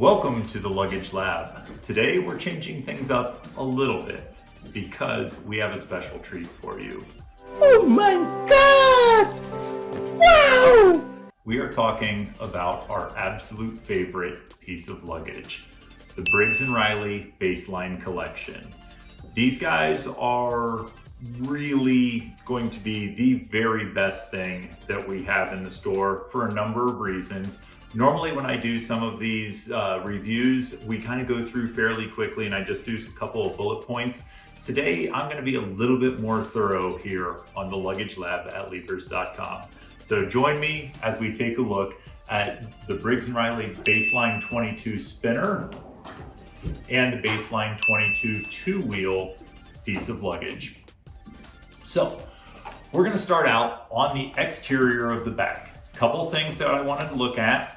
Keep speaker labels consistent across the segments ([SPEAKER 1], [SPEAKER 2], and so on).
[SPEAKER 1] Welcome to the Luggage Lab. Today we're changing things up a little bit because we have a special treat for you.
[SPEAKER 2] Oh my God! Wow!
[SPEAKER 1] We are talking about our absolute favorite piece of luggage, the Briggs Riley Baseline Collection. These guys are really going to be the very best thing that we have in the store for a number of reasons. Normally when I do some of these reviews, we kind of go through fairly quickly and I just do a couple of bullet points. Today, I'm going to be a little bit more thorough here on the Luggage Lab at Leapers.com. So join me as we take a look at the Briggs Riley Baseline 22 spinner and the Baseline 22 two-wheel piece of luggage. So we're going to start out on the exterior of the bag. Couple things that I wanted to look at.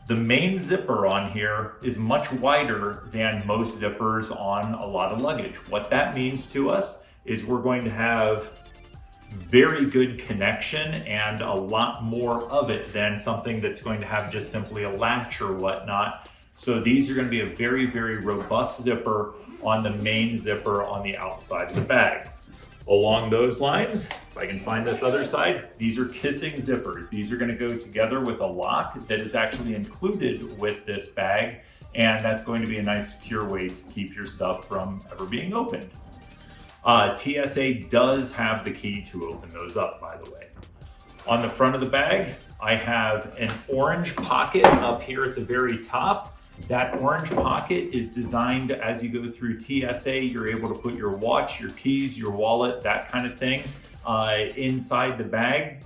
[SPEAKER 1] The main zipper on here is much wider than most zippers on a lot of luggage. What that means to us is we're going to have very good connection and a lot more of it than something that's going to have just simply a latch or whatnot. So these are going to be a very, very robust zipper on the main zipper on the outside of the bag. Along those lines, if I can find this other side, these are kissing zippers. These are going to go together with a lock that is actually included with this bag, and that's going to be a nice secure way to keep your stuff from ever being opened. TSA does have the key to open those up, by the way. On the front of the bag, I have an orange pocket up here at the very top. That orange pocket is designed as you go through TSA, you're able to put your watch, your keys, your wallet, that kind of thing inside the bag.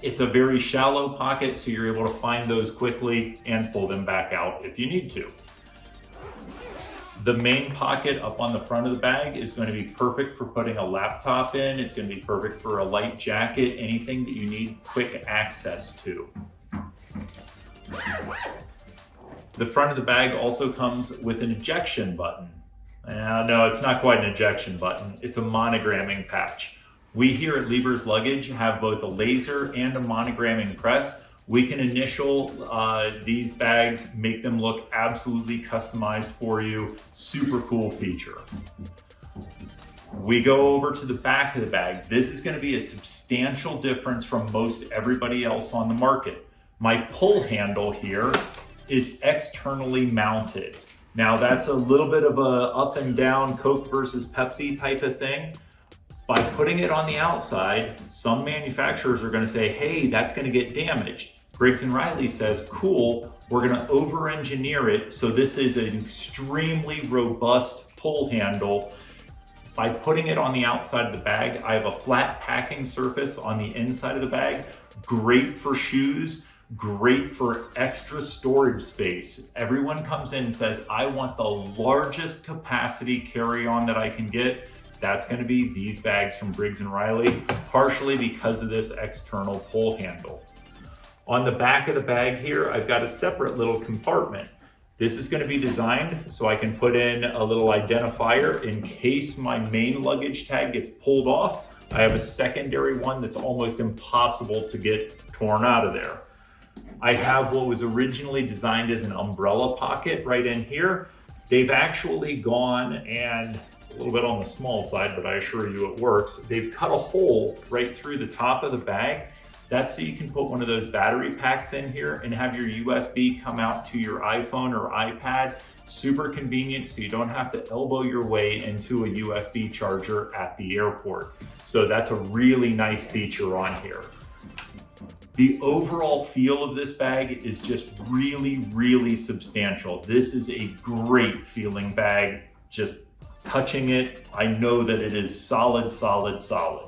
[SPEAKER 1] It's a very shallow pocket, so you're able to find those quickly and pull them back out if you need to. The main pocket up on the front of the bag is going to be perfect for putting a laptop in. It's going to be perfect for a light jacket, anything that you need quick access to. The front of the bag also comes with an ejection button. No, it's not quite an ejection button. It's a monogramming patch. We here at Liebers Luggage have both a laser and a monogramming press. We can initial these bags, make them look absolutely customized for you. Super cool feature. We go over to the back of the bag. This is going to be a substantial difference from most everybody else on the market. My pull handle here is externally mounted. Now that's a little bit of a up and down Coke versus Pepsi type of thing. By putting it on the outside, some manufacturers are going to say, hey, that's going to get damaged. Briggs & Riley says, cool, we're going to over-engineer it, so this is an extremely robust pull handle. By putting it on the outside of the bag, I have a flat packing surface on the inside of the bag, great for shoes, great for extra storage space. Everyone comes in and says, I want the largest capacity carry-on that I can get. That's going to be these bags from Briggs & Riley, partially because of this external pull handle. On the back of the bag here, I've got a separate little compartment. This is going to be designed so I can put in a little identifier in case my main luggage tag gets pulled off. I have a secondary one that's almost impossible to get torn out of there. I have what was originally designed as an umbrella pocket right in here. They've actually gone, and it's a little bit on the small side, but I assure you it works. They've cut a hole right through the top of the bag. That's so you can put one of those battery packs in here and have your USB come out to your iPhone or iPad. Super convenient, so you don't have to elbow your way into a USB charger at the airport. So that's a really nice feature on here. The overall feel of this bag is just really, really substantial. This is a great feeling bag. Just touching it, I know that it is solid, solid, solid.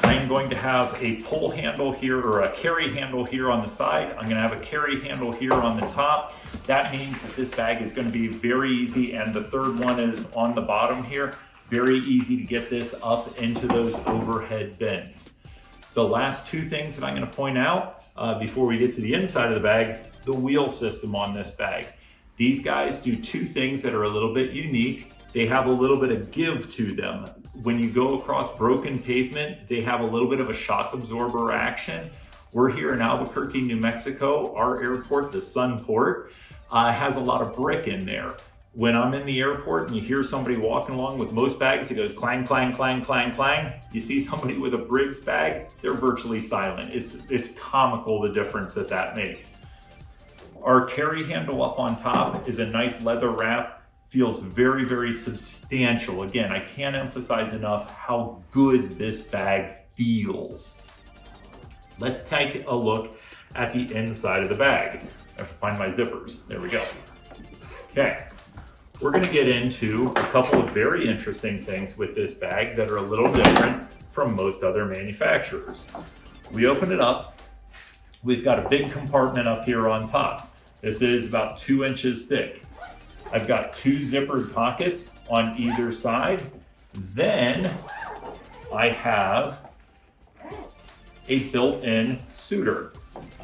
[SPEAKER 1] I am going to have a pull handle here, or a carry handle here on the side. I'm going to have a carry handle here on the top. That means that this bag is going to be very easy, and the third one is on the bottom here. Very easy to get this up into those overhead bins. The last two things that I'm going to point out before we get to the inside of the bag, the wheel system on this bag. These guys do two things that are a little bit unique. They have a little bit of give to them. When you go across broken pavement, they have a little bit of a shock absorber action. We're here in Albuquerque, New Mexico. Our airport, the Sun Port, has a lot of brick in there. When I'm in the airport and you hear somebody walking along with most bags, it goes clang, clang, clang, clang, clang. You see somebody with a Briggs bag, they're virtually silent. It's comical the difference that makes. Our carry handle up on top is a nice leather wrap, feels very, very substantial. Again, I can't emphasize enough how good this bag feels. Let's take a look at the inside of the bag. I have to find my zippers. There we go. Okay. We're going to get into a couple of very interesting things with this bag that are a little different from most other manufacturers. We open it up. We've got a big compartment up here on top. This is about 2 inches thick. I've got 2 zippered pockets on either side. Then I have a built-in suitor,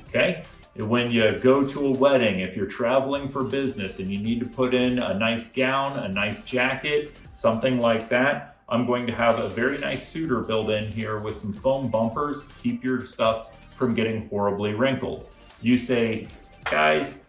[SPEAKER 1] okay? When you go to a wedding, if you're traveling for business and you need to put in a nice gown, a nice jacket, something like that, I'm going to have a very nice suitor built in here with some foam bumpers to keep your stuff from getting horribly wrinkled. You say, guys,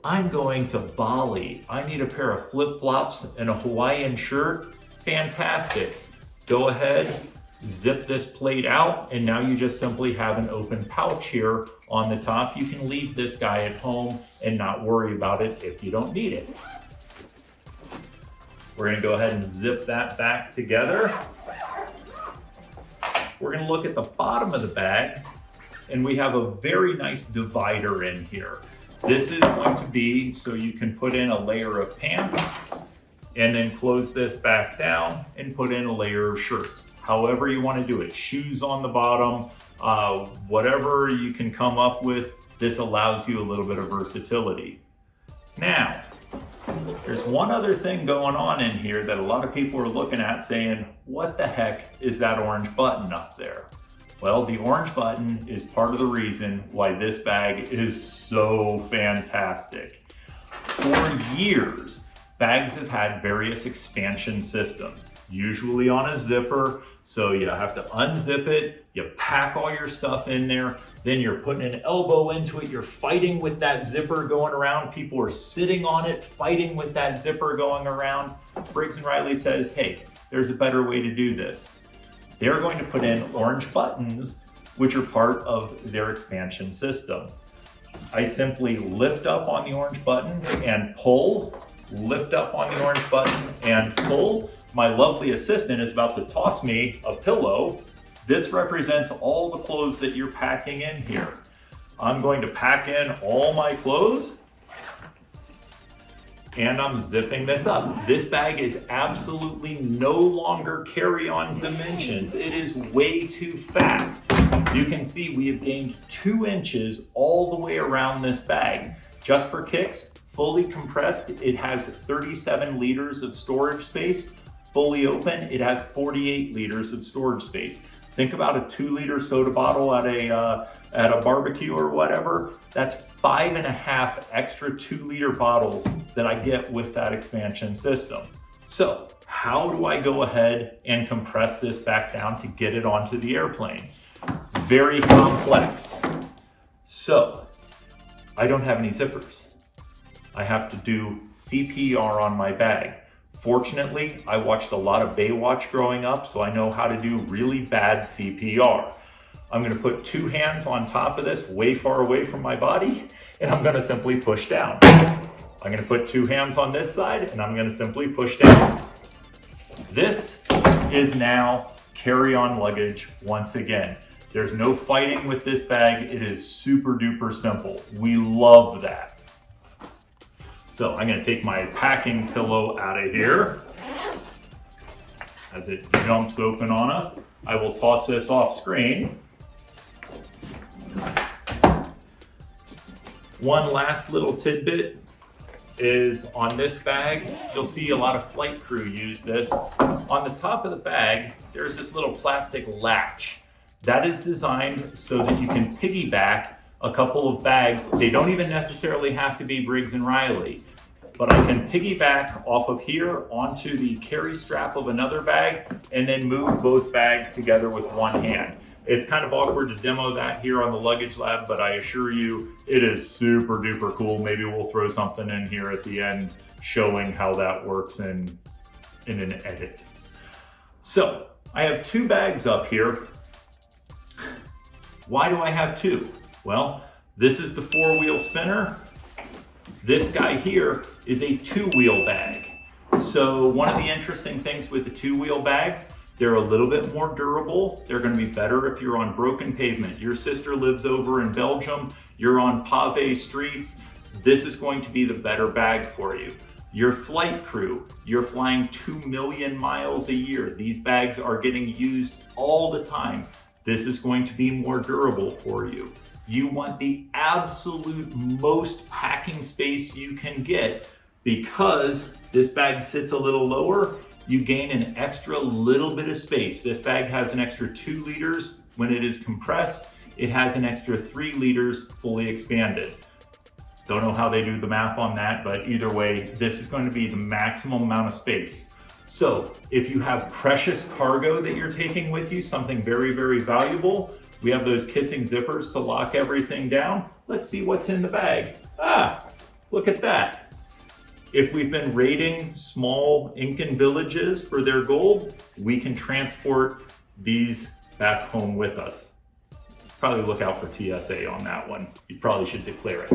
[SPEAKER 1] I'm going to Bali. I need a pair of flip-flops and a Hawaiian shirt. Fantastic. Go ahead, zip this plate out, and now you just simply have an open pouch here on the top. You can leave this guy at home and not worry about it if you don't need it. We're going to go ahead and zip that back together. We're going to look at the bottom of the bag, and we have a very nice divider in here. This is going to be so you can put in a layer of pants and then close this back down and put in a layer of shirts. However you want to do it, shoes on the bottom, whatever you can come up with, this allows you a little bit of versatility. Now, there's one other thing going on in here that a lot of people are looking at saying, what the heck is that orange button up there? Well, the orange button is part of the reason why this bag is so fantastic. For years, bags have had various expansion systems, usually on a zipper. So you have to unzip it, you pack all your stuff in there, then you're putting an elbow into it, you're fighting with that zipper going around, people are sitting on it, fighting with that zipper going around. Briggs Riley says, hey, there's a better way to do this. They're going to put in orange buttons, which are part of their expansion system. I simply lift up on the orange button and pull, lift up on the orange button and pull. My lovely assistant is about to toss me a pillow. This represents all the clothes that you're packing in here. I'm going to pack in all my clothes and I'm zipping this up. This bag is absolutely no longer carry-on dimensions. It is way too fat. You can see we have gained 2 inches all the way around this bag. Just for kicks, fully compressed, it has 37 liters of storage space. Fully open, it has 48 liters of storage space. Think about a 2-liter soda bottle at a barbecue or whatever. That's 5.5 extra 2-liter bottles that I get with that expansion system. So how do I go ahead and compress this back down to get it onto the airplane? It's very complex. So I don't have any zippers. I have to do CPR on my bag. Fortunately, I watched a lot of Baywatch growing up, so I know how to do really bad CPR. I'm going to put 2 hands on top of this, way far away from my body, and I'm going to simply push down. I'm going to put 2 hands on this side, and I'm going to simply push down. This is now carry-on luggage once again. There's no fighting with this bag. It is super duper simple. We love that. So I'm going to take my packing pillow out of here. As it jumps open on us, I will toss this off screen. One last little tidbit is on this bag, you'll see a lot of flight crew use this. On the top of the bag, there's this little plastic latch. That is designed so that you can piggyback a couple of bags. They don't even necessarily have to be Briggs & Riley, but I can piggyback off of here onto the carry strap of another bag and then move both bags together with one hand. It's kind of awkward to demo that here on the Luggage Lab, but I assure you it is super duper cool. Maybe we'll throw something in here at the end showing how that works in an edit. So I have two bags up here. Why do I have two? Well, this is the 4-wheel spinner. This guy here is a 2-wheel bag. So one of the interesting things with the 2-wheel bags, they're a little bit more durable. They're going to be better if you're on broken pavement. Your sister lives over in Belgium. You're on pave streets. This is going to be the better bag for you. Your flight crew, you're flying 2 million miles a year. These bags are getting used all the time. This is going to be more durable for you. You want the absolute most packing space you can get. Because this bag sits a little lower, you gain an extra little bit of space. This bag has an extra 2 liters when it is compressed. It has an extra 3 liters fully expanded. Don't know how they do the math on that, but either way, this is going to be the maximum amount of space. So if you have precious cargo that you're taking with you, something very, very valuable, we have those kissing zippers to lock everything down. Let's see what's in the bag. Look at that. If we've been raiding small Incan villages for their gold, we can transport these back home with us. Probably look out for TSA on that one. You probably should declare it.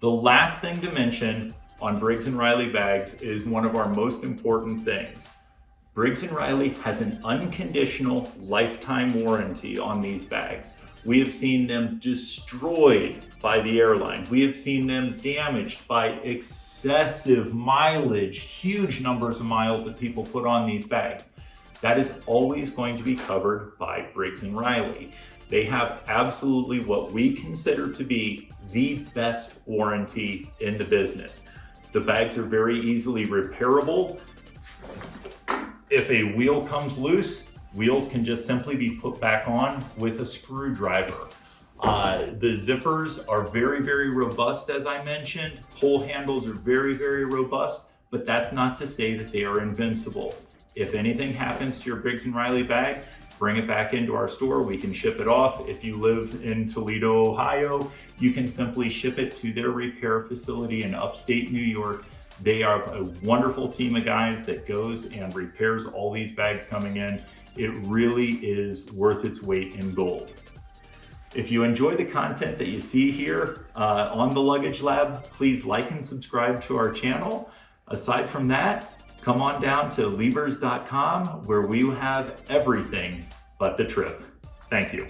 [SPEAKER 1] The last thing to mention on Briggs & Riley bags is one of our most important things. Briggs & Riley has an unconditional lifetime warranty on these bags. We have seen them destroyed by the airline. We have seen them damaged by excessive mileage, huge numbers of miles that people put on these bags. That is always going to be covered by Briggs & Riley. They have absolutely what we consider to be the best warranty in the business. The bags are very easily repairable. If a wheel comes loose, wheels can just simply be put back on with a screwdriver. The zippers are very, very robust, as I mentioned. Pull handles are very, very robust, but that's not to say that they are invincible. If anything happens to your Briggs & Riley bag, bring it back into our store. We can ship it off. If you live in Toledo, Ohio, you can simply ship it to their repair facility in upstate New York. They are a wonderful team of guys that goes and repairs all these bags coming in. It really is worth its weight in gold. If you enjoy the content that you see here on the Luggage Lab, please like and subscribe to our channel. Aside from that, come on down to Liebers.com where we have everything but the trip. Thank you.